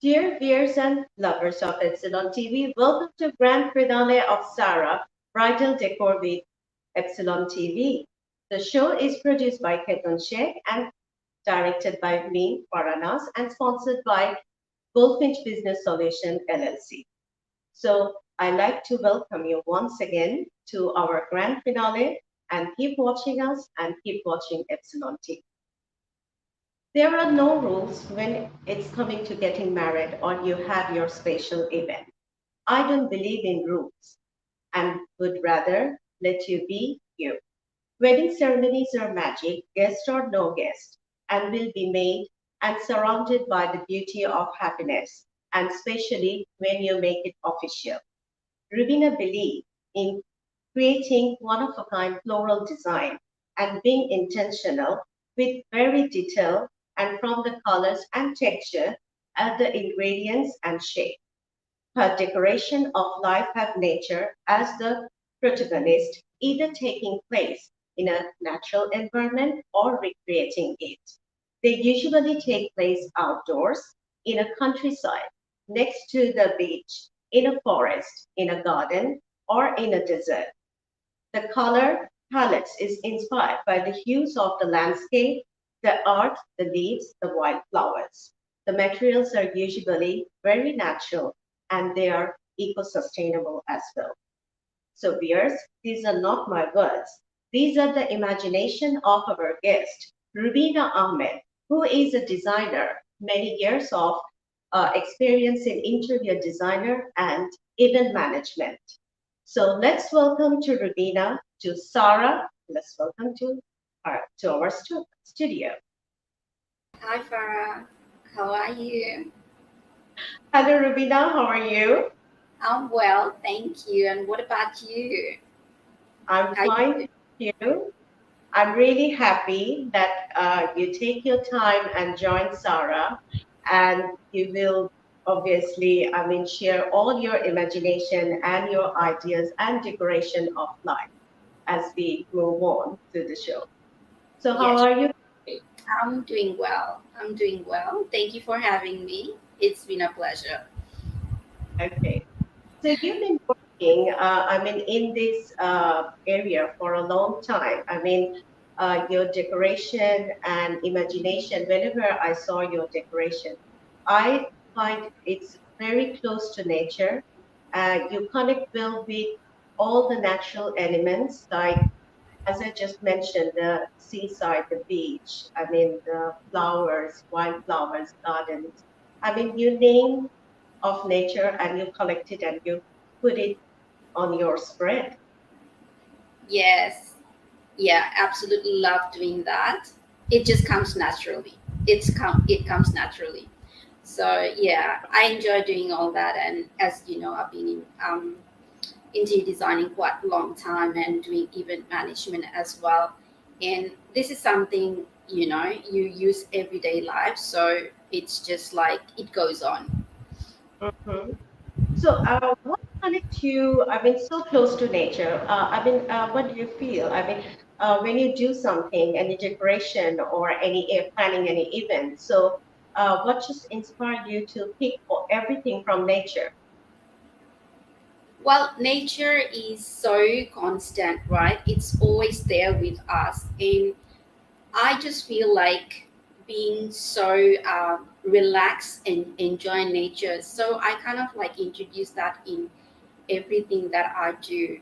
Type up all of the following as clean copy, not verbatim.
Dear viewers and lovers of Epsilon TV, welcome to grand finale of Sahrah, Bridal Decor with Epsilon TV. The show is produced by Ketan Sheikh and directed by me, Faranas, and sponsored by Goldfinch Business Solution LLC. So I'd like to welcome you once again to our grand finale and keep watching us and keep watching Epsilon TV. There are no rules when it's coming to getting married or you have your special event. I don't believe in rules and would rather let you be you. Wedding ceremonies are magic, guest or no guest, and will be made and surrounded by the beauty of happiness, and especially when you make it official. Rubina believes in creating one-of-a-kind floral design and being intentional with very detailed and from the colors and texture at the ingredients and shape. Her decoration of life have nature as the protagonist, either taking place in a natural environment or recreating it. They usually take place outdoors, in a countryside, next to the beach, in a forest, in a garden, or in a desert. The color palette is inspired by the hues of the landscape, the art, the leaves, the wildflowers. The materials are usually very natural and they are eco-sustainable as well. So viewers, these are not my words. These are the imagination of our guest, Rubina Ahmed, who is a designer, many years of experience in interior designer and event management. So let's welcome to Rubina, to Sahrah. Let's welcome to our studio. Hi Farah, how are you? Hello, Rubina. How are you? I'm well, thank you. And what about you? I'm How you fine. doing? Thank you. I'm really happy that you take your time and join Sahrah, and you will obviously, share all your imagination and your ideas and decoration of life as we move on to the show. So, how Yes, are you? I'm doing well. I'm doing well. Thank you for having me. It's been a pleasure. Okay. So you've been working, in this area for a long time. Your decoration and imagination, whenever I saw your decoration, I find it's very close to nature. You connect well with all the natural elements, like, as I just mentioned, the seaside, the beach, the flowers, wildflowers, gardens. You name of nature and you collect it and you put it on your spread. Yes, yeah, absolutely love doing that. It just comes naturally. It comes naturally. So yeah, I enjoy doing all that. And as you know, I've been in interior designing quite a long time and doing event management as well. And this is something, you use everyday life. So it's just like it goes on. Hmm. So, what connects you? So close to nature. What do you feel? When you do something, any decoration or any planning any event. So, what just inspired you to pick everything from nature? Well, nature is so constant, right? It's always there with us. And I just feel like being so relaxed and enjoying nature. So I kind of like introduce that in everything that I do.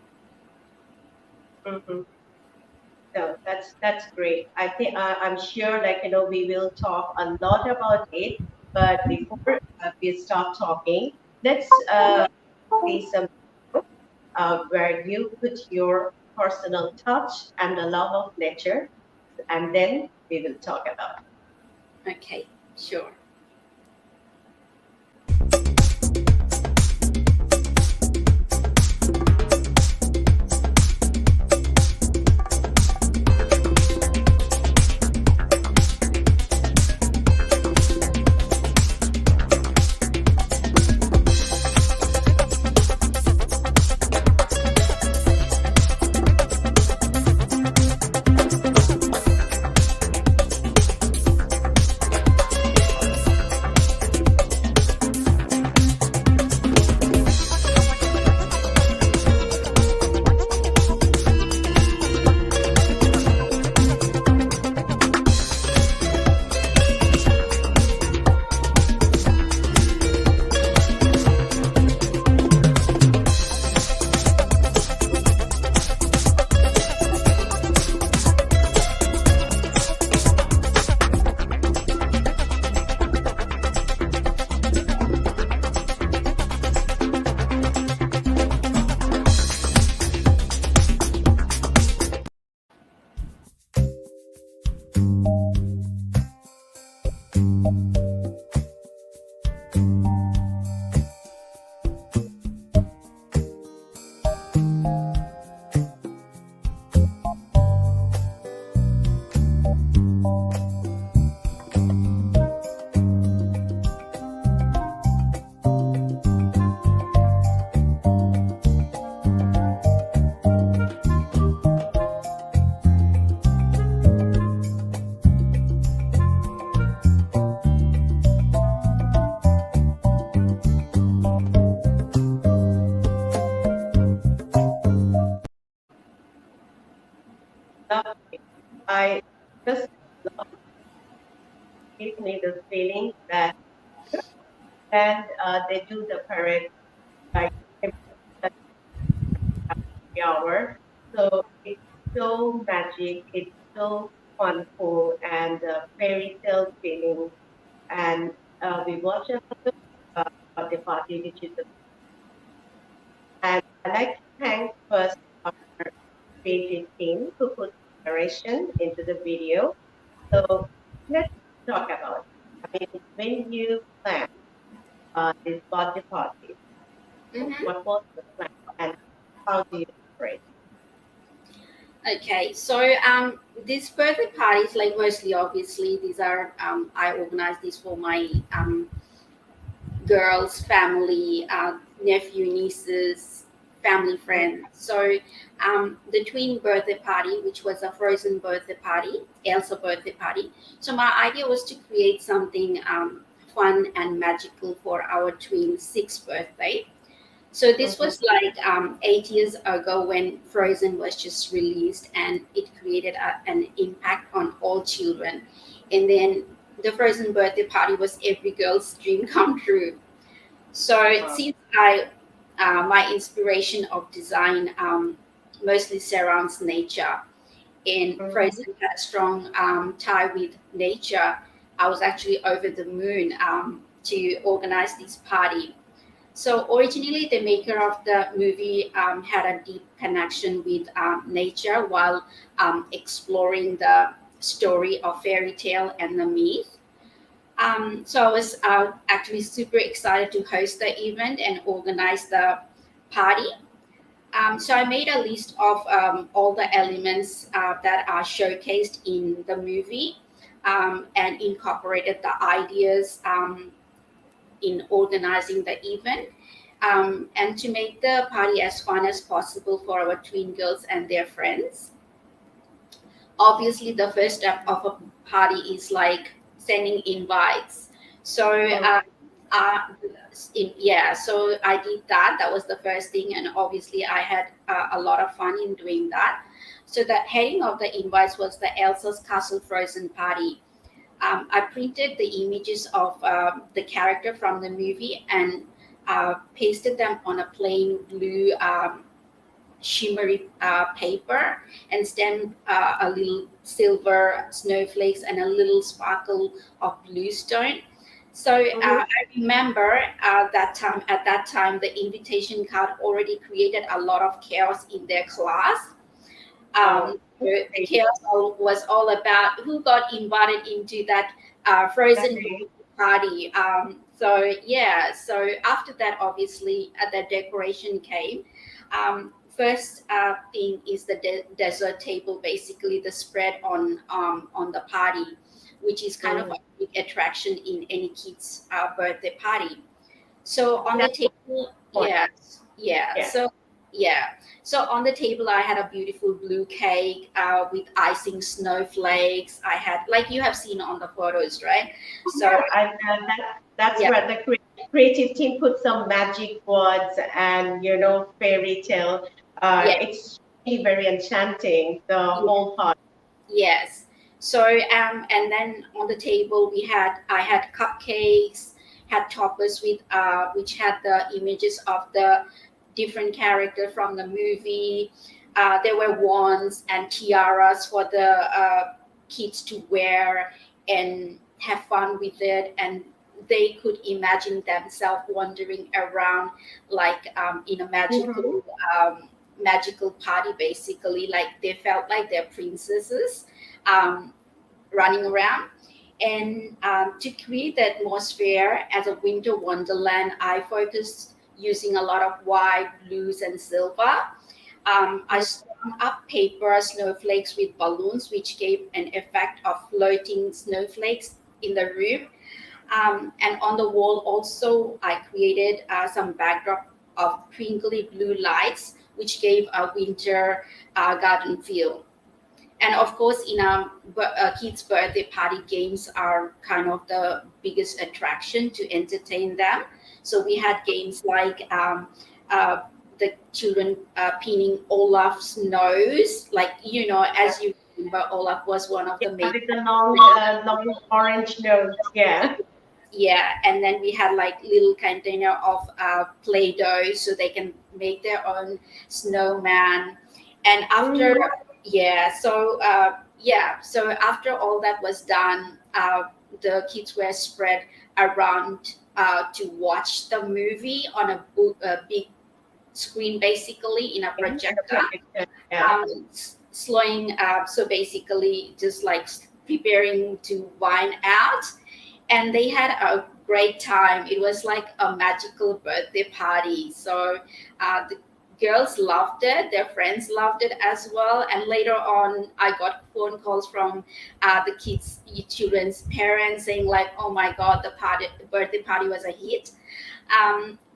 Hmm. No, that's great. I think I'm sure, like we will talk a lot about it. But before we start talking, let's see some where you put your personal touch and the love of nature, and then we will talk about it. Okay, sure. I just love give me the feeling that and they do the parade like every hour. So it's so magic, it's so fun, and fairy tale feeling. And we watch the party, which is the and I like to thank first our creative team who put inspiration into the video. So let's talk about it. I mean, when you plan this birthday party, Mm-hmm. what was the plan and how do you decorate? Okay, so these birthday parties, like mostly obviously, these are I organize these for my girls, family, nephew, nieces, family, Mm, friends. So the twin birthday party, which was a frozen birthday party, Elsa birthday party. So my idea was to create something fun and magical for our twin sixth birthday. So this mhm, was like 8 years ago when Frozen was just released, and it created an impact on all children. And then the Frozen birthday party was every girl's dream come true. So uh, since my inspiration of design mostly surrounds nature, and mhm, Frozen had a strong tie with nature, I was actually over the moon to organize this party. So originally, the maker of the movie had a deep connection with nature while exploring the story of fairy tale and the myth. So I was actually super excited to host the event and organize the party. So I made a list of all the elements that are showcased in the movie and incorporated the ideas in organizing the event and to make the party as fun as possible for our twin girls and their friends. Obviously, the first step of a party is like sending invites. So, mhm, uh, yeah, so I did that. That was the first thing, and obviously, I had a lot of fun in doing that. So, the heading of the invites was the Elsa's Castle Frozen Party. I printed the images of the character from the movie and pasted them on a plain blue shimmery paper and stamped a little silver snowflakes and a little sparkle of blue stone. So mhm, I remember that time. At that time, the invitation card already created a lot of chaos in their class. oh, The great. chaos was all about who got invited into that frozen Okay. party. So yeah, so after that, obviously, the decoration came. First thing is the dessert table, basically the spread on the party, which is kind of Mhm. a big attraction in any kid's birthday party. So on the That's table, the point. yes, yeah. Yeah. Yeah. So on the table, I had a beautiful blue cake with icing snowflakes. I had, like you have seen on the photos, right? So Yeah, that's yeah, where the creative team put some magic words and fairy tale. yeah, It's really very enchanting. The yeah, whole part. yes. So and then on the table I had cupcakes, had toppers with which had the images of the different character from the movie. There were wands and tiaras for the kids to wear and have fun with it, and they could imagine themselves wandering around like in a Mhm. um, magical party. Basically, like they felt like they're princesses um, running around. And to create the atmosphere as a winter wonderland, I focused using a lot of white, blues, and silver. I strung up paper snowflakes with balloons, which gave an effect of floating snowflakes in the room. And on the wall, also, I created some backdrop of twinkly blue lights, which gave a winter garden feel. And of course, in a kids' birthday party, games are kind of the biggest attraction to entertain them. So we had games like the children pinning Olaf's nose, like as you remember Olaf was one of the Yeah, main. with the long orange nose. Yeah. Yeah, and then we had like little container of play-doh so they can make their own snowman. And after, Mm-hmm. so after all that was done, the kids were spread around to watch the movie on a big screen, basically in a And the projector. projector. Yeah. Slowing up, so basically just like preparing to wine out, and they had a great time. It was like a magical birthday party. So the girls loved it, their friends loved it as well. And later on, I got phone calls from the children's parents saying like, "Oh my God, the birthday party was a hit."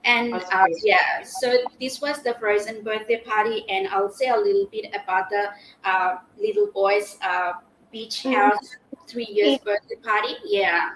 And Was great. so this was the frozen birthday party, and I'll say a little bit about the little boy's beach Mm-hmm. house 3 years birthday party. Yeah.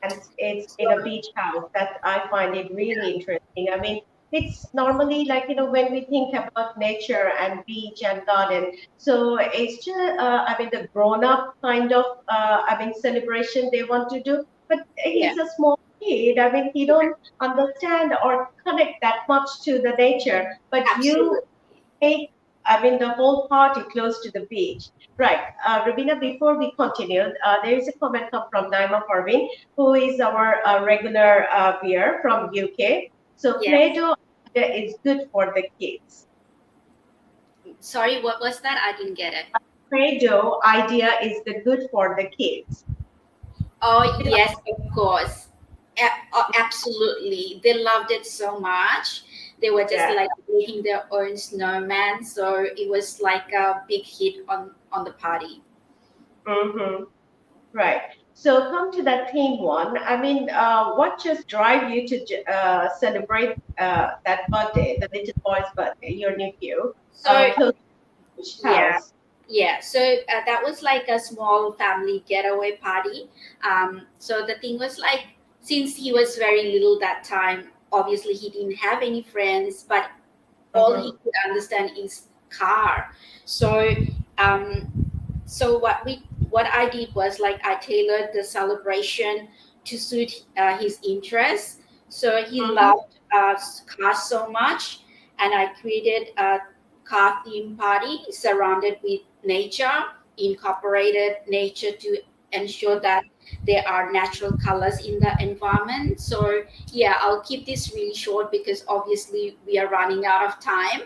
And it's in a So beach house that I find it really interesting. I mean, it's normally like, when we think about nature and beach and garden, so it's just, I mean, the grown up kind of, I mean, celebration they want to do, but yeah, he's a small kid. I mean, he don't understand or connect that much to the nature, but you absolutely. take, I mean, the whole party close to the beach. Right. Rabina, before we continue, there is a comment come from Naima Parvin, who is our regular viewer from UK. So Yes. Play-Doh is good for the kids. Sorry, what was that? I didn't get it. Play-Doh idea is the good for the kids. Oh, yes, of course. Absolutely. They loved it so much. They were just Yeah. like making their own snowman. So it was like a big hit on the party. Mm-hmm. Right. So come to that theme one. I mean, what just drive you to celebrate that birthday, the little boy's birthday, your nephew, So close to the beach yeah, house? yeah. So that was like a small family getaway party. So the thing was like, since he was very little that time, obviously he didn't have any friends, but all he Mm-hmm. could understand is car. So um, so what I did was like I tailored the celebration to suit his interests. So he Mm-hmm. loved cars so much, and I created a car theme party surrounded with nature, incorporated nature to ensure that there are natural colors in the environment. So yeah, I'll keep this really short because obviously we are running out of time.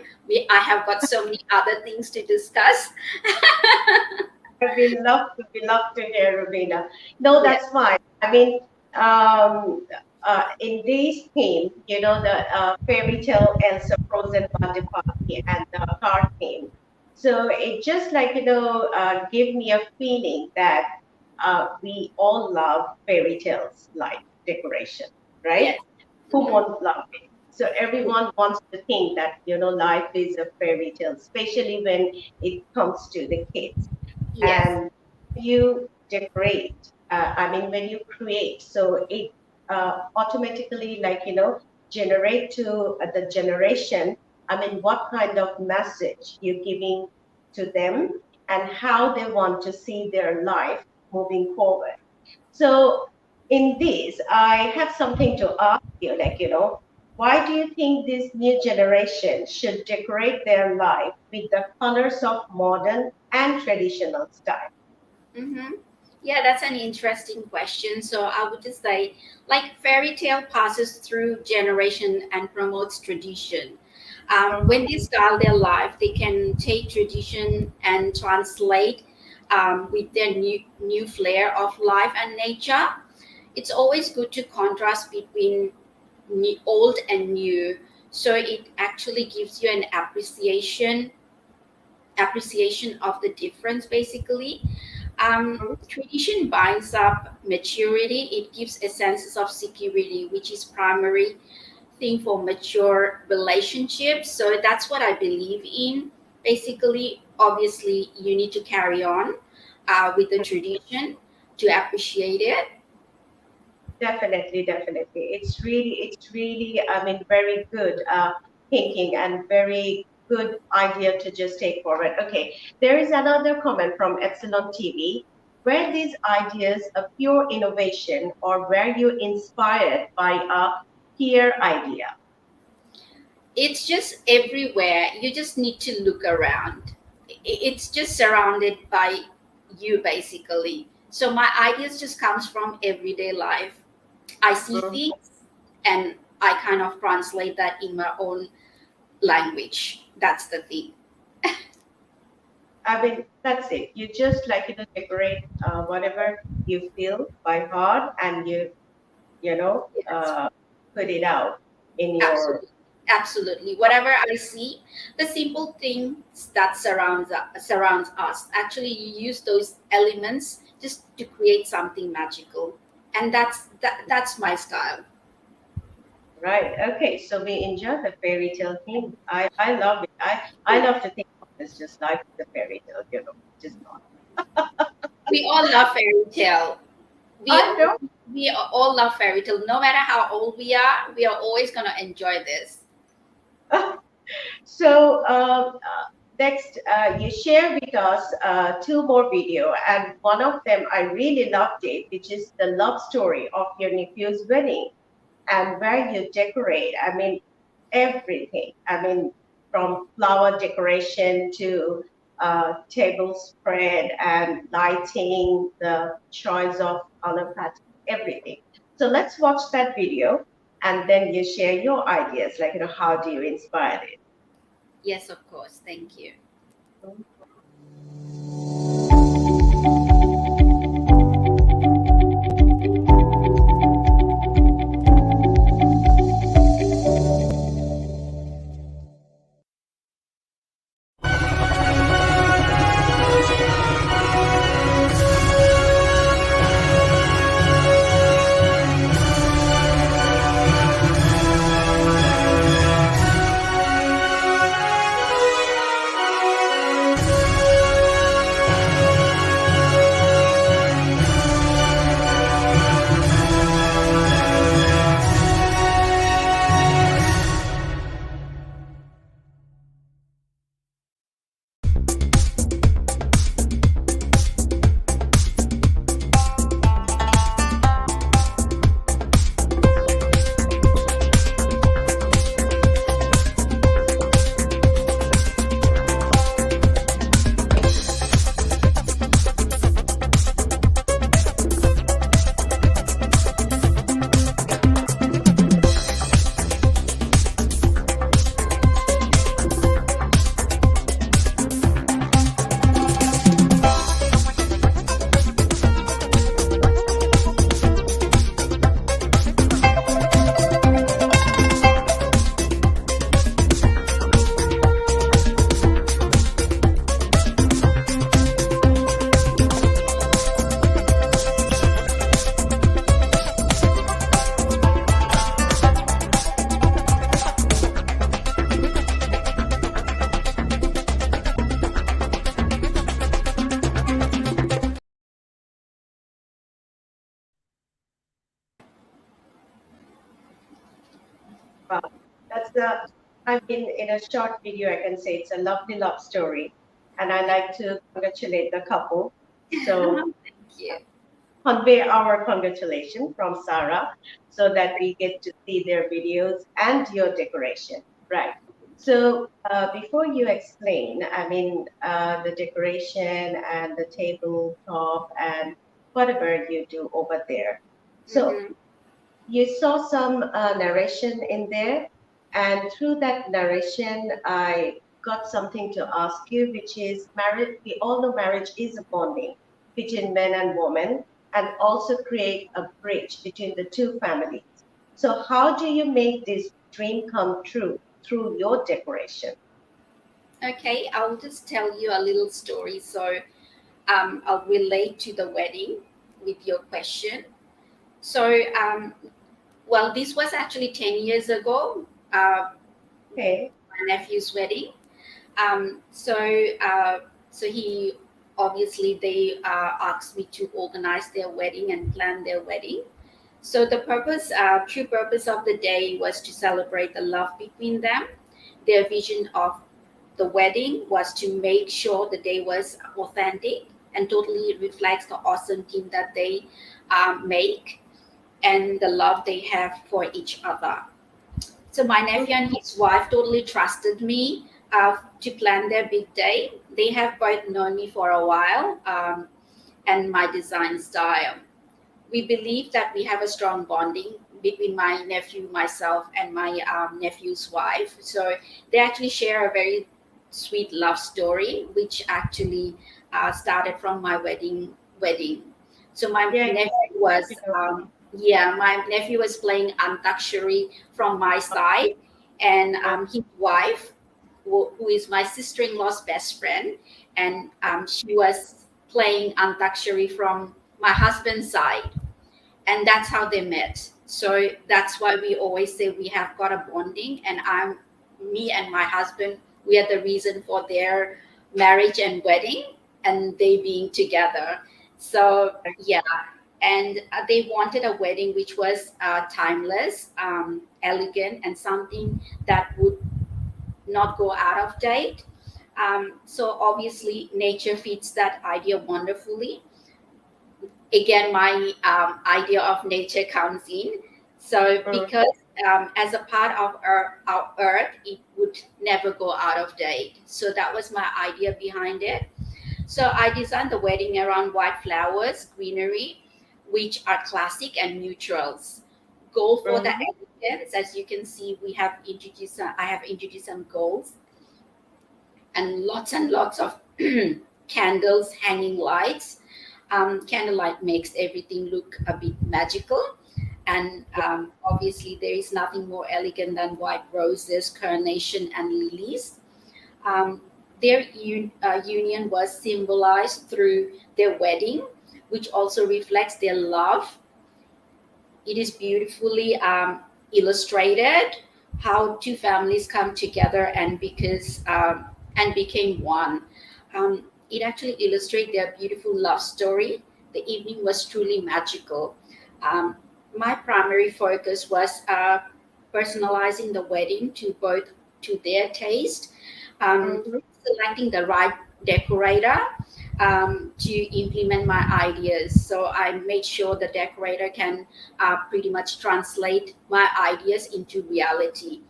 I have got so many other things to discuss. We love to hear, Rubina. No, Yeah. that's fine. I mean, um, in this theme, the fairy tale Elsa Frozen birthday party and the car theme. So it just like, give me a feeling that we all love fairy tales like decoration, right? Yes. Who Hmm. won't love it? So everyone wants to think that, life is a fairy tale, especially when it comes to the kids. Yes. And you decorate, I mean, when you create, so it automatically, like, generate to the generation. I mean, what kind of message you're giving to them and how they want to see their life moving forward. So, in this, I have something to ask you, like, why do you think this new generation should decorate their life with the colors of modern and traditional style? Mm-hmm. Yeah, that's an interesting question. So I would just say, like fairy tale passes through generation and promotes tradition. When Mhm. they style their life, they can take tradition and translate with their new flair of life and nature. It's always good to contrast between old and new, so it actually gives you an appreciation of the difference basically. Tradition binds up maturity. It gives a sense of security, which is primary thing for mature relationships. So that's what I believe in. Basically, obviously, you need to carry on with the tradition to appreciate it. Definitely, definitely. It's really, I mean, very good thinking and very good idea to just take forward. Okay, there is another comment from Epsilon TV. Were these ideas a pure innovation or were you inspired by a peer idea? It's just everywhere. You just need to look around. It's just surrounded by you basically. So my ideas just comes from everyday life. I see Mm. things and I kind of translate that in my own language. That's the thing. I mean, that's it. You just decorate whatever you feel by heart, and Yes. put it out in your. Absolutely. Absolutely. Whatever I see, the simple things that surrounds us. Actually, you use those elements just to create something magical, and that's my style. Right. Okay. So we enjoy the fairy tale theme. I love it. I love to think of this just like the fairy tale, just not. We all love fairy tale. We I know. we all love fairy tale. No matter how old we are always gonna enjoy this. So next, you share with us two more video, and one of them I really loved it, which is the love story of your nephew's wedding, and where you decorate. I mean, everything. I mean, from flower decoration to table spread and lighting, the choice of color pattern, everything. So let's watch that video, and then you share your ideas, how do you inspire it? Yes, of course. Thank you. Wow. That's I mean, in a short video, I can say it's a lovely love story. And I like to congratulate the couple. So Thank you. convey our congratulations from Sahrah so that we get to see their videos and your decoration. Right. So before you explain, I mean, the decoration and the tabletop and whatever you do over there. So Hmm. you saw some narration in there, and through that narration, I got something to ask you, which is marriage. We all know marriage is a bonding between men and women, and also create a bridge between the two families. So, how do you make this dream come true through your decoration? Okay, I'll just tell you a little story. So I'll relate to the wedding with your question. So, well, this was actually 10 years ago, Okay. my nephew's wedding. So, so he obviously they asked me to organize their wedding and plan their wedding. So the true purpose of the day was to celebrate the love between them, their vision of the wedding was to make sure the day was authentic and totally reflects the awesome team that they make and the love they have for each other. So my nephew and his wife totally trusted me to plan their big day. They have both known me for a while and my design style. We believe that we have a strong bonding between my nephew, myself, and my nephew's wife. So they actually share a very sweet love story, which actually started from my wedding. So my Yeah, nephew was, you know, yeah, my nephew was playing Antakshari from my side, and his wife, who is my sister-in-law's best friend, and she was playing Antakshari from my husband's side, and that's how they met. So that's why we always say we have got a bonding, and me and my husband, we are the reason for their marriage and wedding, and they being together. So yeah, and they wanted a wedding which was timeless, elegant, and something that would not go out of date. So obviously, nature fits that idea wonderfully. Again, my idea of nature comes in. So mm, because as a part of our earth, it would never go out of date. So that was my idea behind it. So I designed the wedding around white flowers, greenery, which are classic and neutrals. Gold for the mhm, elegance. As you can see, we have introduced. I have introduced some golds and lots of candles, hanging lights. Candlelight makes everything look a bit magical. And obviously, there is nothing more elegant than white roses, carnation, and lilies. Um, their union was symbolized through their wedding, which also reflects their love. It is beautifully illustrated how two families come together and became one. It actually illustrates their beautiful love story. The evening was truly magical. Um, my primary focus was personalizing the wedding to their taste, mhm. selecting the right decorator to implement my ideas. So I made sure the decorator can pretty much translate my ideas into reality.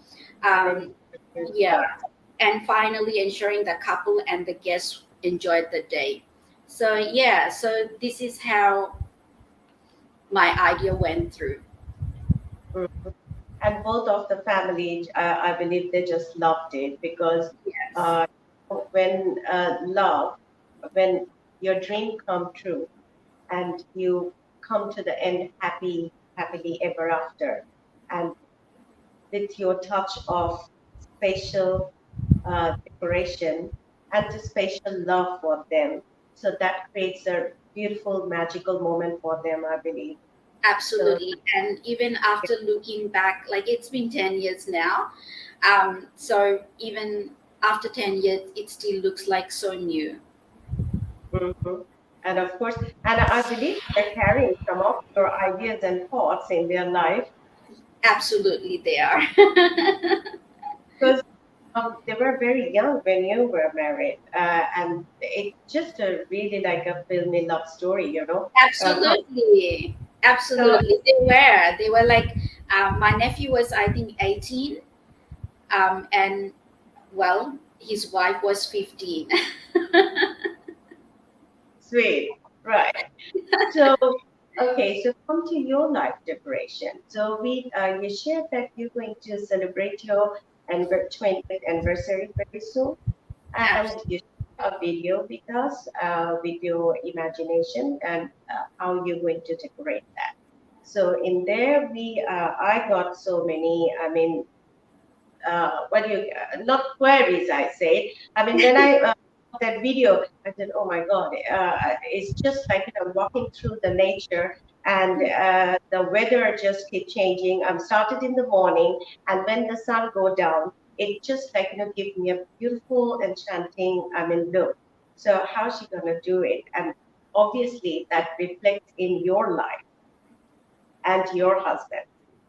Very Um, good. yeah, and finally ensuring the couple and the guests enjoyed the day. So yeah, so this is how my idea went through. Mm. And both of the families, I believe they just loved it because Yes, uh, when love, when your dream come true and you come to the end happily ever after, and with your touch of spatial decoration and the spatial love for them, so that creates a beautiful magical moment for them, I believe. So absolutely. And even after looking back, like it's been 10 years now. So even after 10 years, it still looks like so new. mhm. And of course, and I believe they're carrying some of your ideas and thoughts in their life Absolutely, they are. because they were very young when you were married, and it's just a really like a filmy love story, you know. How, Absolutely. so Absolutely. They were like, my nephew was, I think, 18. And well, his wife was 15. sweet, right? So, okay, so come to your life decoration. So you shared that you're going to celebrate your 20th anniversary very soon, and Absolutely. you share a video with us with your imagination and how you're going to decorate that. So in there, I got so many. I mean, what do you not queries I say. I mean when I that video I said, oh my god, it's just like walking through the nature, and the weather just keep changing. I'm started in the morning, and when the sun go down, it just like give me a beautiful enchanting, I mean, look. So how's she gonna do it? And obviously that reflects in your life and your husband.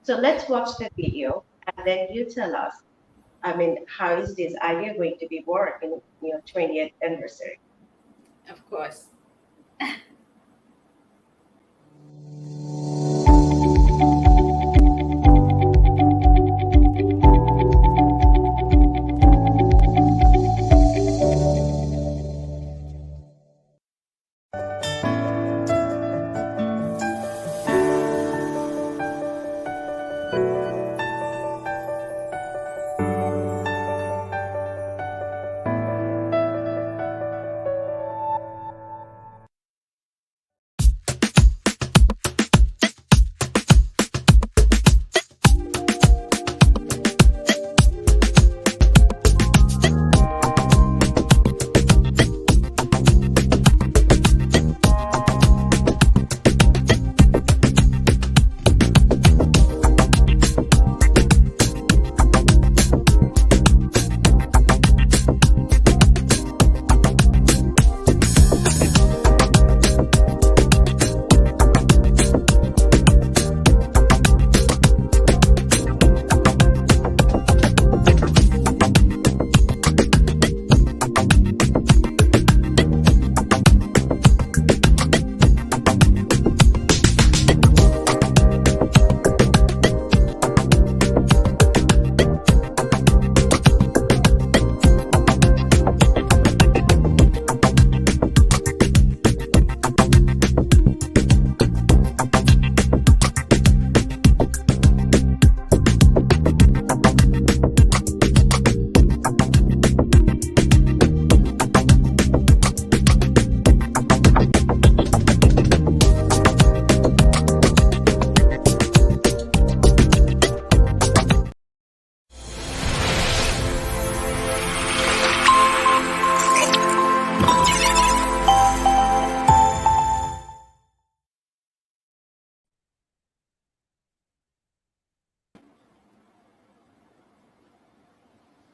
So let's watch the video and then you tell us I mean, how is this idea going to be work in your 20th anniversary? Of course.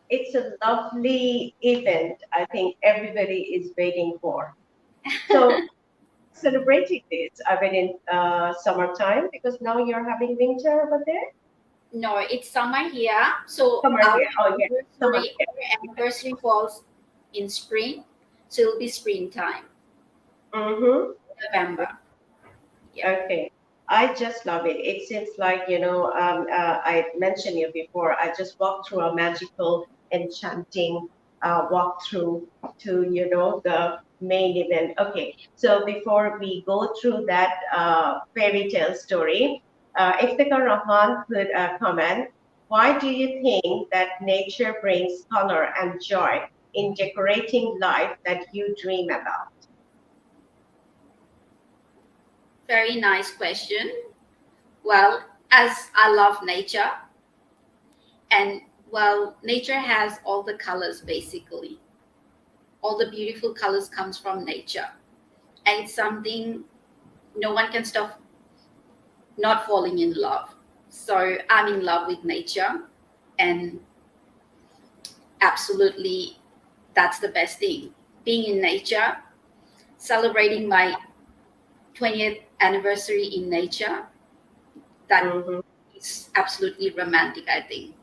It's a lovely event. I think everybody is waiting for. So celebrating this, I mean, in summertime because now you're having winter over there. No, it's summer here. So Summer here. Oh yeah, summer here. our anniversary falls in spring. So it'll be springtime, Mm-hmm. November. Yeah. Okay. I just love it. It seems like, I mentioned you before, I just walked through a magical, enchanting walkthrough to, the main event. Okay. So before we go through that fairy tale story, Iftikhar Rahman could comment, why do you think that nature brings color and joy in decorating life that you dream about? Very nice question. Well, as I love nature, and well, nature has all the colors basically. All the beautiful colors comes from nature, and it's something no one can stop not falling in love. So I'm in love with nature, and absolutely, that's the best thing. Being in nature, celebrating my 20th anniversary in nature, that Mhm. is absolutely romantic, I think.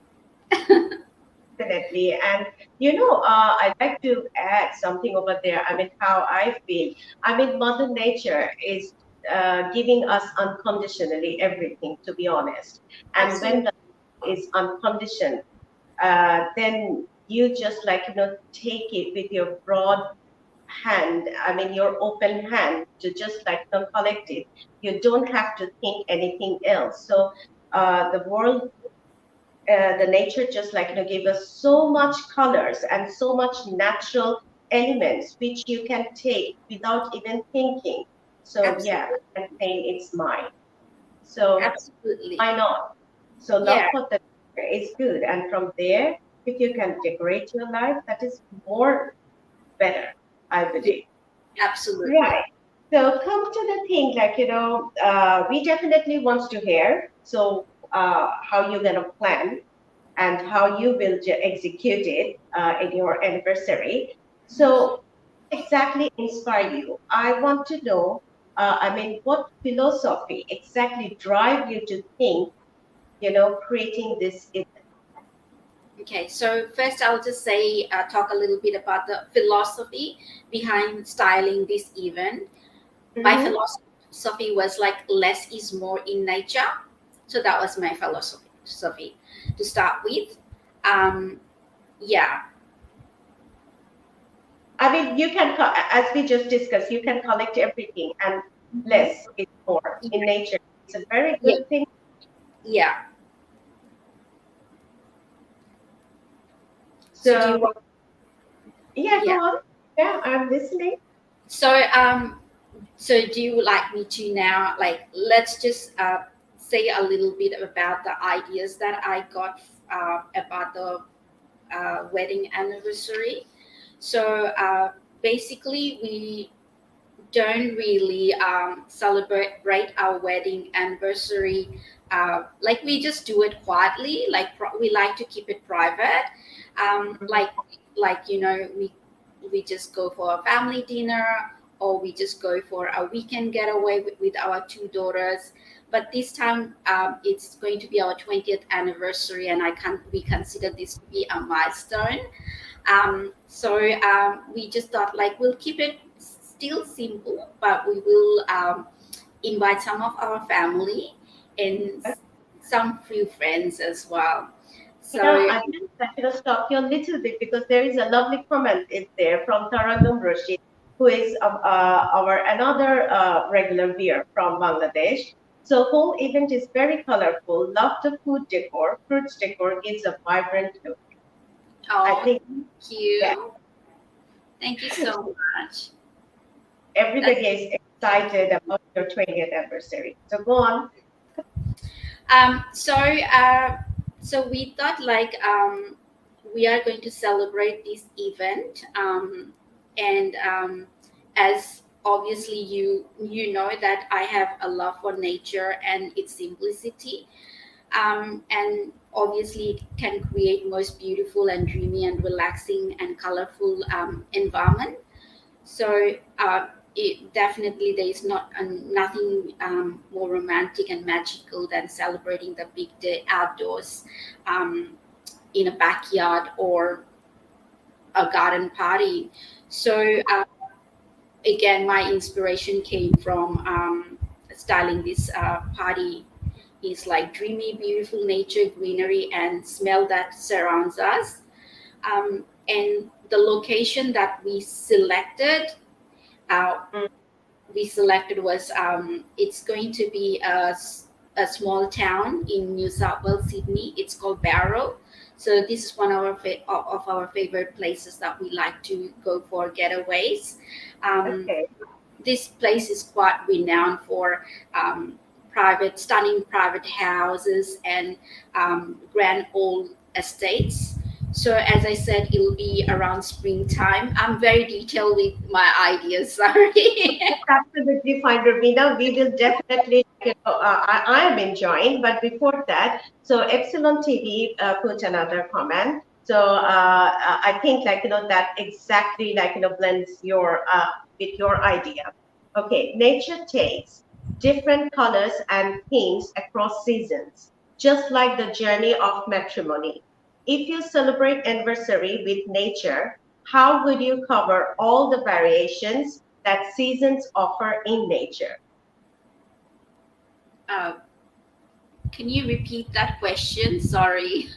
Definitely. And I'd like to add something over there. I mean, how I feel. I mean, Mother Nature is giving us unconditionally everything, to be honest. And when Absolutely. the is unconditioned, then you just take it with your broad hand. I mean, your open hand to just collect it. You don't have to think anything else. So the world the nature just give us so much colors and so much natural elements which you can take without even thinking. So yeah, Absolutely. and saying it's mine. So Absolutely. why not? So Yeah, love for the nature is good, and from there, if you can decorate your life, that is more better, I yeah, believe. absolutely. Right. So come to the thing, we definitely want to hear. So how you're gonna plan and how you will execute it in your anniversary. So, exactly inspire you? I want to know. I mean, what philosophy exactly drive you to think? Creating this event. Okay, so first I'll just say, talk a little bit about the philosophy behind styling this event. My Mm-hmm. philosophy was like less is more in nature. So that was my philosophy to start with. Um, yeah, I mean, as we just discussed, you can collect everything, and Mhm. less is more in nature. It's a very Yeah, good thing. yeah. So do you So, want? yeah, go Yeah. on. Yeah, I'm listening. So so do you like me to now? Like, let's just say a little bit about the ideas that I got about the wedding anniversary. So basically, we don't really celebrate our wedding anniversary. Like, we just do it quietly. Like, we like to keep it private. Um, Mhm. like like we just go for a family dinner, or we just go for a weekend getaway with our two daughters. But this time, it's going to be our 20th anniversary, and we consider this to be a milestone. So we just thought, like, we'll keep it still simple, but we will invite some of our family and some few friends as well. So I just stop you a little bit because there is a lovely comment is there from Tarannum Rashid, who is our another regular viewer from Bangladesh. So whole event is very colorful. Love the food decor. Fruits decor gives a vibrant look. I oh, think, thank yeah, you, thank you so much. everybody That's is excited about your 20th anniversary. So go on. um, so uh, so we thought, like, we are going to celebrate this event, and as obviously you know that I have a love for nature and its simplicity, and obviously it can create most beautiful and dreamy and relaxing and colorful environment. So it definitely, there is nothing more romantic and magical than celebrating the big day outdoors, um, in a backyard or a garden party. So again, my inspiration came from styling this party. Is like dreamy, beautiful nature, greenery, and smell that surrounds us. And the location that uh, Mm, we selected was, it's going to be a small town in New South Wales, Sydney. It's called Barrow. So this is one of of our favorite places that we like to go for getaways. Um, okay. this place is quite renowned for um, stunning private houses and grand old estates. So as I said, it'll be around springtime. I'm very detailed with my ideas. Sorry. That's absolutely fine, Ravina. We will definitely, I am enjoying, but before that, so Epsilon TV put another comment. So I think, that exactly, blends with your idea. Okay, nature takes different colors and themes across seasons, just like the journey of matrimony. If you celebrate anniversary with nature, how would you cover all the variations that seasons offer in nature? uh, can you repeat that question? Sorry.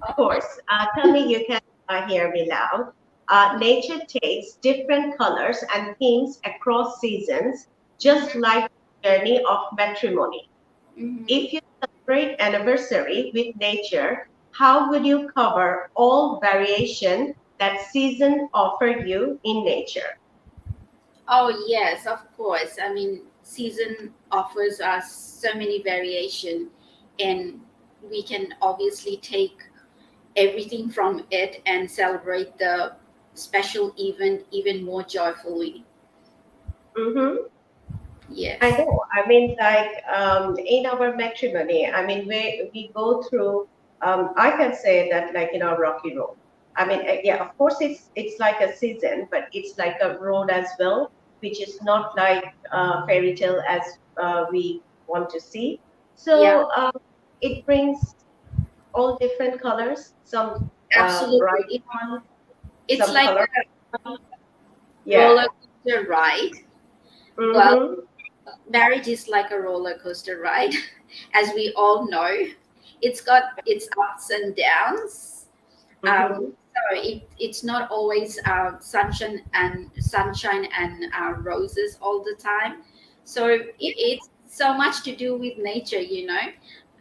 Of course, tell me you can hear me loud. Nature takes different colors and themes across seasons, just Mhm. like the journey of matrimony. Mhm. If you celebrate anniversary with nature, how would you cover all variation that season offer you in nature? Oh, yes, of course. I mean, season offers us so many variation, and we can obviously take everything from it and celebrate the special event even more joyfully. Mm-hmm. I Yes. know. I mean, in our matrimony, I mean, we go through. I can say that, rocky road. I mean, yeah, of course, it's like a season, but it's like a road as well, which is not like fairy tale as we want to see. Yeah. So it brings all different colors. Some Absolutely. bright It, one, it's some like color. a Yeah. roller coaster ride. Well, Mm-hmm. marriage is like a roller coaster ride, as we all know. It's got its ups and downs. Mm-hmm. It's not always sunshine and roses all the time. So it's so much to do with nature,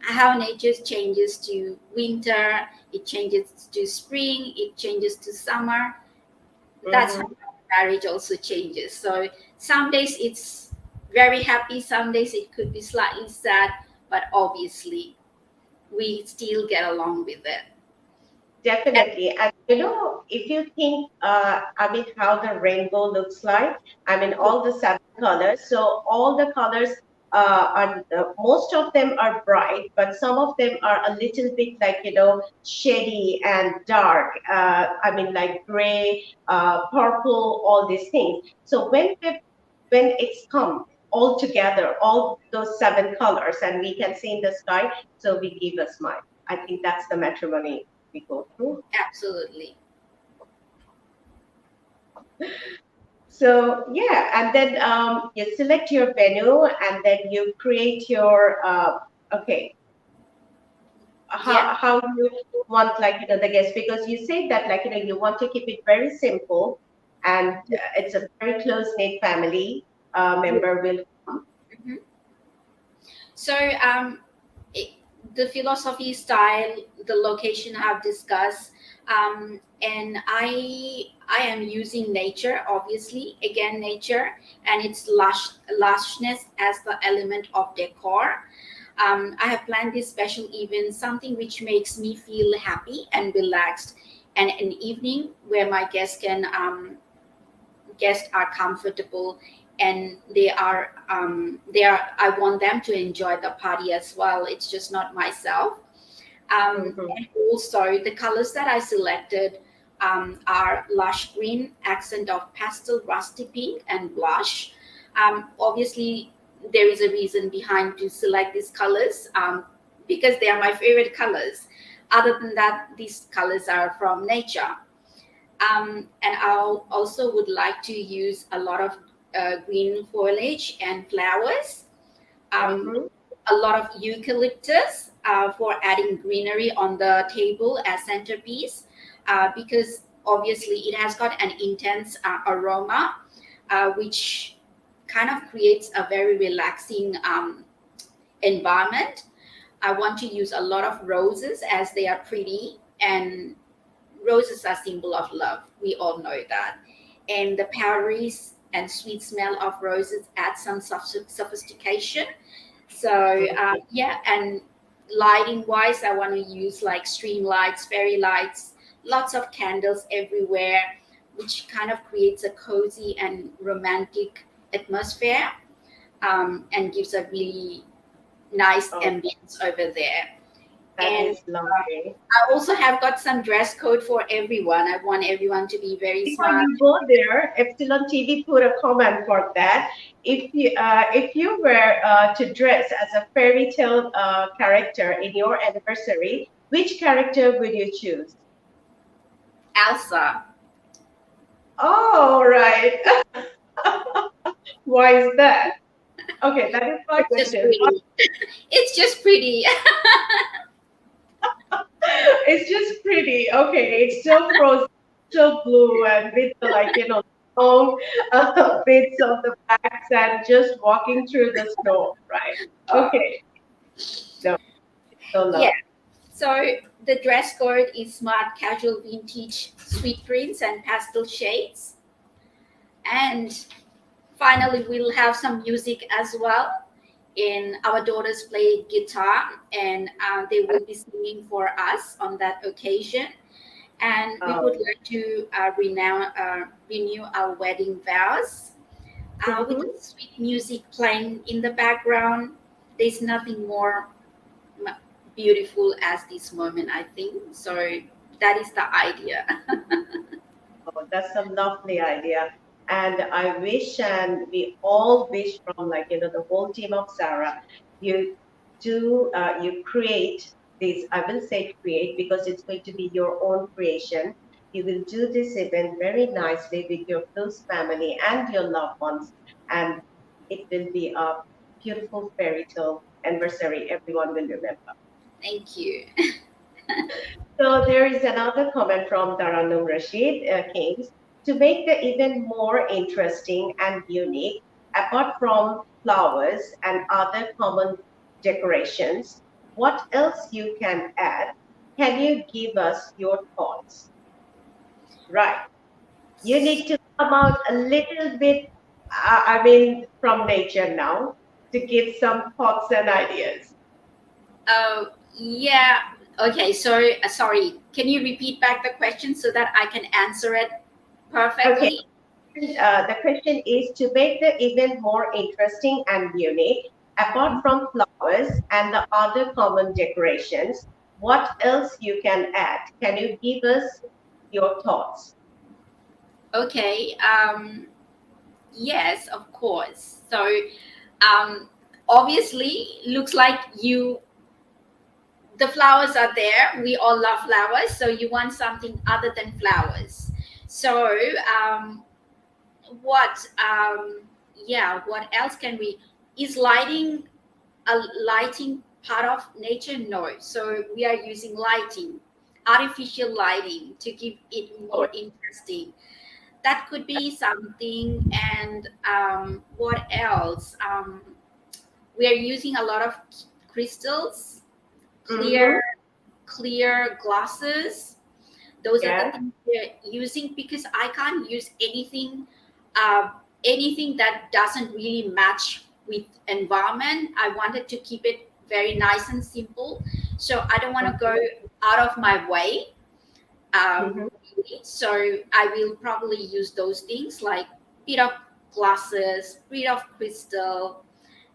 how nature changes to winter, it changes to spring, it changes to summer. That's how Mm-hmm. marriage also changes. So some days it's very happy, some days it could be slightly sad, but obviously we still get along with it. And Definitely. And if you think, I mean, how the rainbow looks like, I mean, all the seven colors. So all the colors most of them are bright, but some of them are a little bit like, shady and dark. I mean, like gray, purple, all these things. So when it's come all together, all those seven colors, and we can see in the sky, so we give a smile. I think that's the matrimony we go through. absolutely. So yeah, and then you select your venue, and then you create your okay. Yeah, How do you want, like, the guests, because you say that, like, you want to keep it very simple, and it's a very close knit family yeah. member will come. Mhm. So it, the philosophy, style, the location I've discussed, and I am using nature, obviously, again nature and its lushness as the element of decor. I have planned this special event, something which makes me feel happy and relaxed, and an evening where my guests are comfortable, and they are I want them to enjoy the party as well. It's just not myself. Hmm. And also the colors that I selected are lush green, accent of pastel, rusty pink, and blush. Obviously there is a reason behind to select these colors, because they are my favorite colors. Other than that, these colors are from nature. And I also would like to use a lot of green foliage and flowers, um, Hmm. a lot of eucalyptus for adding greenery on the table as centerpiece, because obviously it has got an intense aroma, which kind of creates a very relaxing environment. I want to use a lot of roses as they are pretty, and roses are symbol of love. We all know that. And the powdery and sweet smell of roses add some sophistication. So yeah, and lighting wise, I want to use like stream lights, fairy lights, lots of candles everywhere, which kind of creates a cozy and romantic atmosphere, and gives a really nice Oh, ambience over there. that And is lovely. I also have got some dress code for everyone. I want everyone to be very Before smart. you go there, Epsilon TV put a comment for that. If you were to dress as a fairy tale character in your anniversary, which character would you choose? Elsa. Oh, right. Why is that? Okay, that is my It's just question. pretty. It's just pretty. It's just pretty. Okay, it's so frozen, so blue, and with the, like, long bits of the backs and just walking through the snow, right? Okay, no, so Yeah. love. So the dress code is smart, casual, vintage, sweet prints, and pastel shades. And finally, we'll have some music as well. And our daughters play guitar, and they will be singing for us on that occasion. And we would Um, like to renew our wedding vows with mhm. the sweet music playing in the background. There's nothing more m- beautiful as this moment, I think. So that is the idea. Oh, that's a lovely idea. And I wish, and we all wish from, like, the whole team of Sarah, you you create. this, I will say create because it's going to be your own creation. You will do this event very nicely with your close family and your loved ones, and it will be a beautiful fairy tale anniversary everyone will remember. Thank you. So there is another comment from Taranum Rashid Kings. To make the event more interesting and unique, apart from flowers and other common decorations, what else you can add? Can you give us your thoughts? Right. You need to come out a little bit, from nature now to give some thoughts and ideas. Yeah. Okay. So sorry. Can you repeat back the question so that I can answer it Okay. perfectly? The question is to make the event more interesting and unique, apart from flowers and the other common decorations, what else you can add? Can you give us your thoughts? Okay. Yes, of course. So um, obviously, looks like you. The flowers are there. We all love flowers. So you want something other than flowers. So what? Yeah. What else can we? Is lighting a lighting part of nature? No. So we are using lighting, artificial lighting to give it Oh, more interesting. That could be something. And what else? We are using a lot of crystals, clear mm-hmm. clear glasses. Those are the Yeah. things we're using because I can't use uh, anything that doesn't really match with environment. I wanted to keep it very nice and simple, so I don't want to go out of my way. Mm-hmm. Really. So I will probably use those things like bit of glasses, bit of crystal,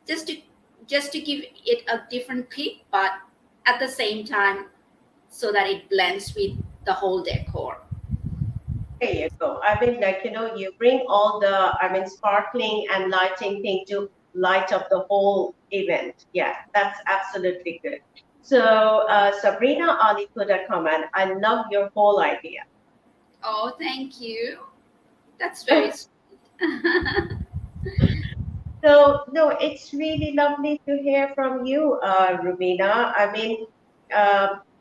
just to give it a different kick, but at the same time so that it blends with the whole decor. There you go. You bring all the, sparkling and lighting thing to light up the whole event. Yeah, that's absolutely good. So, Sabrina Ali put a comment. I love your whole idea. Oh, thank you. That's very sweet. So, no, it's really lovely to hear from you, Rubina.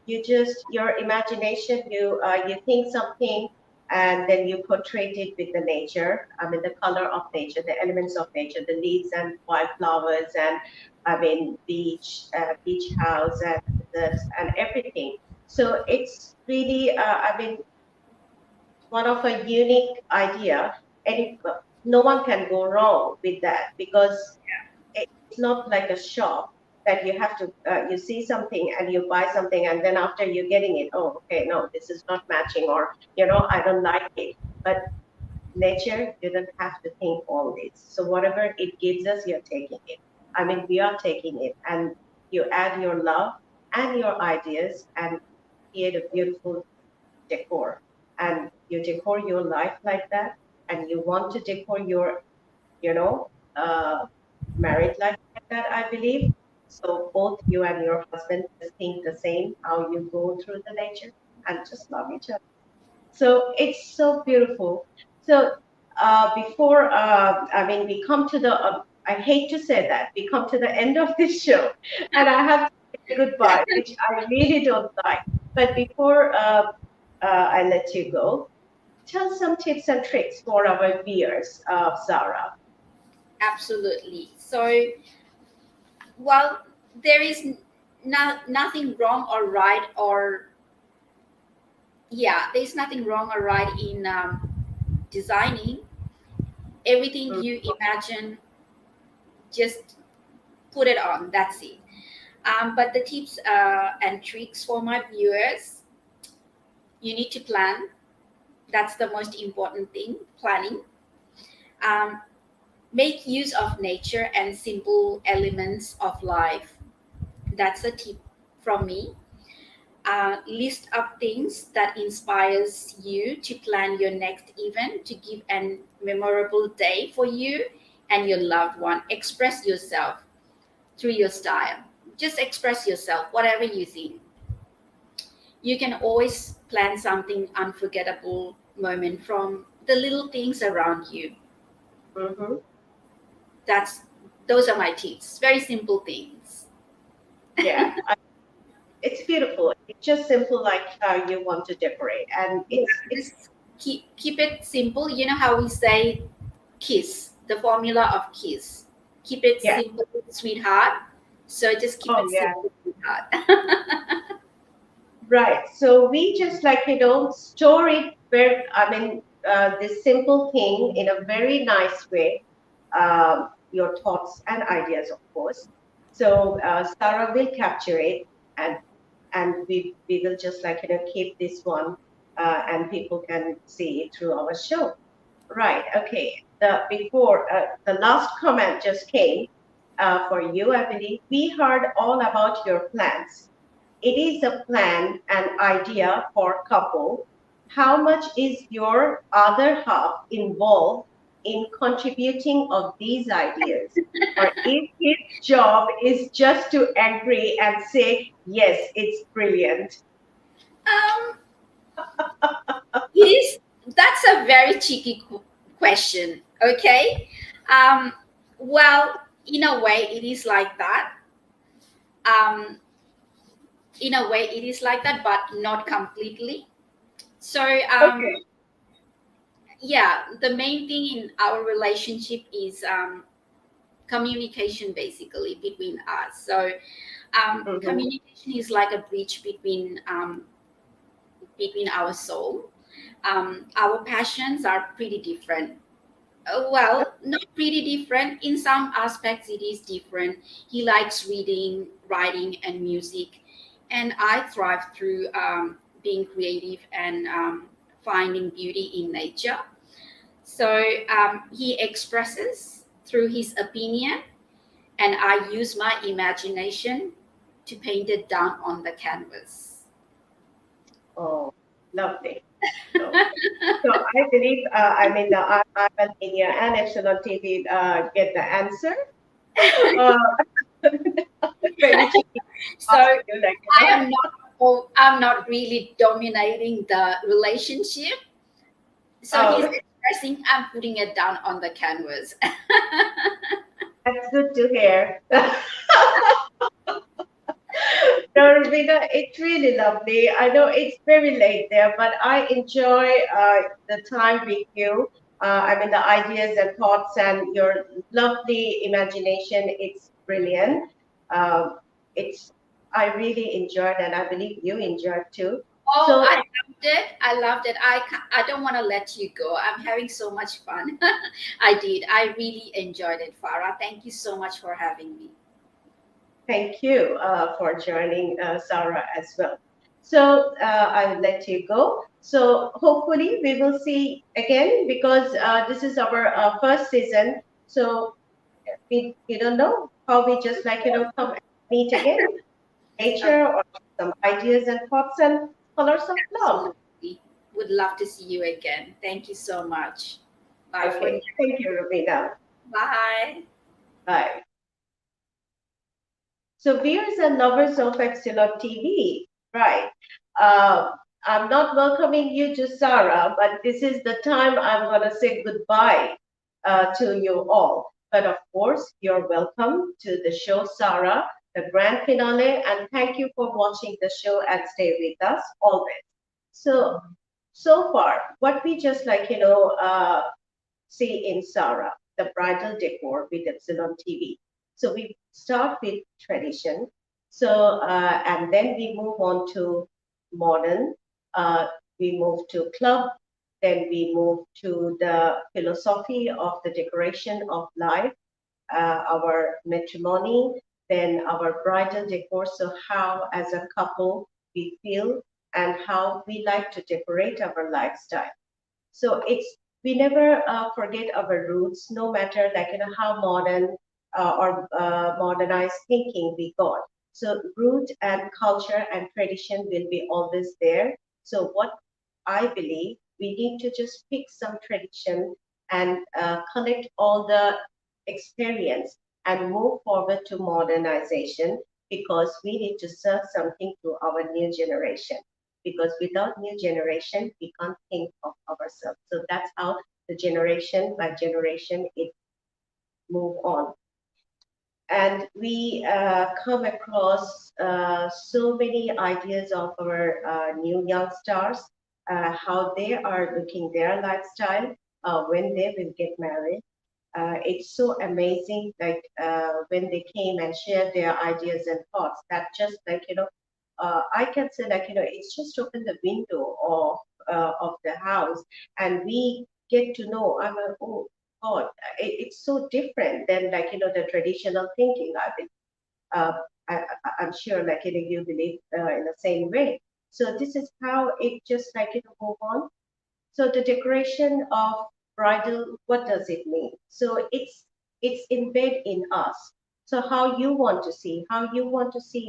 Your imagination, you think something and then you portray it with the nature. The color of nature, the elements of nature, the leaves and wildflowers and, beach house and deserts and everything. So it's really, one of a unique idea, and no one can go wrong with that because it's not like a shop that you have to you see something and you buy something and then after you're getting it, oh, okay, no, this is not matching, or I don't like it. But nature, you don't have to think all this. So whatever it gives us, you're taking it. We are taking it, and you add your love and your ideas and create a beautiful decor, and you decor your life like that, and you want to decor your, you know, uh, married life like that, I believe. So both you and your husband just think the same, how you go through the nature and just love each other. So it's so beautiful. So we come to the, I hate to say that, we come to the end of this show and I have to say goodbye, which I really don't like. But before I let you go, tell some tips and tricks for our viewers, Sahrah. Absolutely. So, well, there is nothing wrong or right, or yeah, there's nothing wrong or right in designing. Everything Mm, you imagine, just put it on. That's it. But the tips and tricks for my viewers: you need to plan. That's the most important thing. Planning. Um, Make use of nature and simple elements of life. That's a tip from me. List up things that inspires you to plan your next event to give an memorable day for you and your loved one. Express yourself through your style. Just express yourself, whatever you think. You can always plan something unforgettable moment from the little things around you. Mm-hmm. That's those are my tips. Very simple things. Yeah, it's beautiful. It's just simple, like how you want to decorate, and Yeah, it's just keep it simple. You know how we say kiss, the formula of kiss. Keep it yeah. simple, sweetheart. So just keep Oh it yeah. simple, sweetheart. Right. So we just like, store it where, this simple thing in a very nice way, your thoughts and ideas, of course. So Sarah will capture it, and we will just like, keep this one, and people can see it through our show. Right. Okay. The last comment just came for you, I believe. We heard all about your plans. It is a plan and idea for couple. How much is your other half involved in contributing of these ideas? Or if his job is just to agree and say, yes, it's brilliant. um, it is. That's a very cheeky question. Okay. Um, well, in a way, it is like that. Um, in a way, it is like that, but not completely. So, Okay. yeah, the main thing in our relationship is communication, basically, between us. So, Mm-hmm. communication is like a bridge between our soul. Our passions are pretty different. Well, not pretty different. In some aspects, it is different. He likes reading, writing, and music, and I thrive through being creative and finding beauty in nature. So he expresses through his opinion, and I use my imagination to paint it down on the canvas. Oh, lovely. Okay. So I believe, Aymaan Media and Epsilon TV get the answer. Uh, very cheeky So ask you, like, I'm not really dominating the relationship. So he's oh, expressing, I'm putting it down on the canvas. that's good to hear. No, Ravina, it's really lovely. I know it's very late there, but I enjoy the time with you. The ideas and thoughts and your lovely imagination. It's brilliant. Um, it's I really enjoyed, and I believe you enjoyed too. Oh, So I loved it. I loved it. I don't want to let you go. I'm having so much fun. I did. I really enjoyed it, Farah. Thank you so much for having me. thank you for joining, Sarah, as well. So I'll let you go. So hopefully we will see again, because this is our first season. So we don't know how we just like, come and meet again, Uh, nature, or some ideas and thoughts and colors of love. Absolutely. Would love to see you again. Thank you so much. Bye for Okay. now. Thank you, Ravina. Bye. Bye. So viewers and lovers of Epsilon TV, right? Uh, I'm not welcoming you to Sarah, but this is the time I'm going to say goodbye to you all. But of course, you're welcome to the show, Sarah, the grand finale, and thank you for watching the show and stay with us always. So, so far, what we just like, see in Sarah, the bridal decor with Epsilon TV. So we start with tradition. So, and then we move on to modern. Uh, we move to club. Then we move to the philosophy of the decoration of life, our matrimony, then our bridal decor. So, how as a couple we feel and how we like to decorate our lifestyle. So we never forget our roots, no matter like how modern or modernized thinking we got. So root and culture and tradition will be always there. So what I believe, we need to just pick some tradition and collect all the experience and move forward to modernization, because we need to serve something to our new generation. because without new generation, we can't think of ourselves. So that's how the generation by generation it move on. And we come across so many ideas of our new young stars, how they are looking their lifestyle when they will get married. It's so amazing, like when they came and shared their ideas and thoughts. That just like I can say like it's just open the window of the house, and we get to know. I'm like, oh God, it's so different than like the traditional thinking. Uh, I'm sure like you believe in the same way. So this is how it just like move on. So the decoration of bridal, what does it mean? So it's embedded in us. So how you want to see,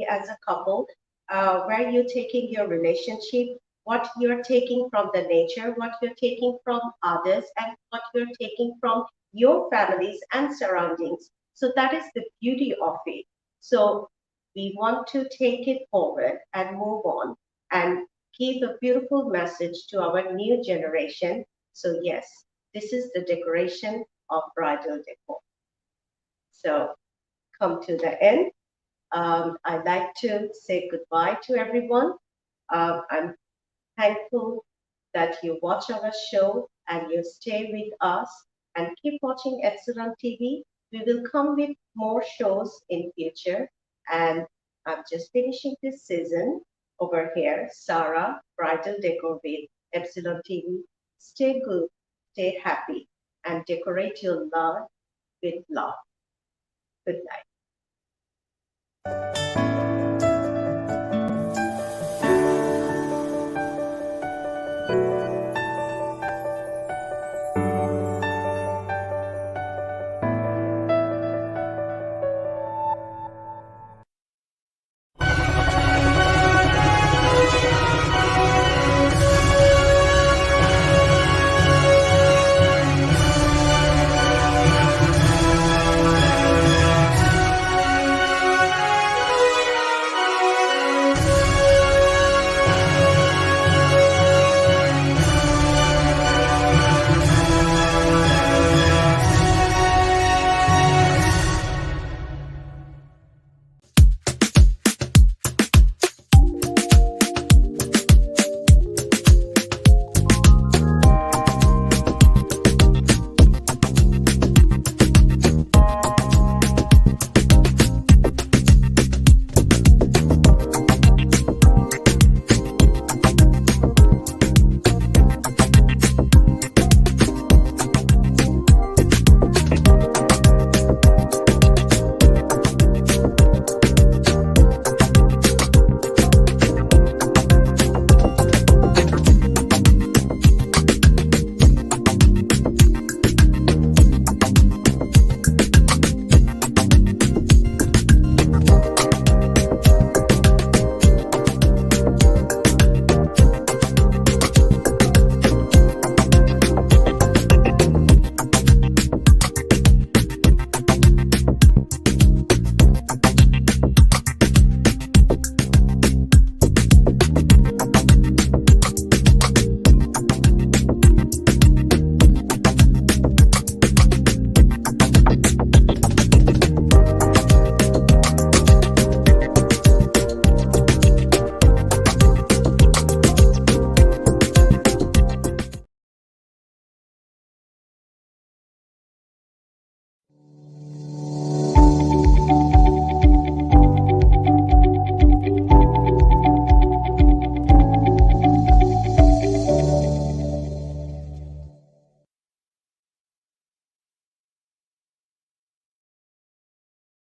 as a couple, where you're taking your relationship, what you're taking from the nature, what you're taking from others, and what you're taking from your families and surroundings. So that is the beauty of it. So we want to take it forward and move on and give a beautiful message to our new generation. So yes, this is the decoration of bridal decor. So come to the end. I'd like to say goodbye to everyone. I'm thankful that you watch our show and you stay with us and keep watching Epsilon TV. We will come with more shows in future. And I'm just finishing this season over here. Sahrah, Bridal Decor with Epsilon TV. Stay good, stay happy, and decorate your love with love. Good night.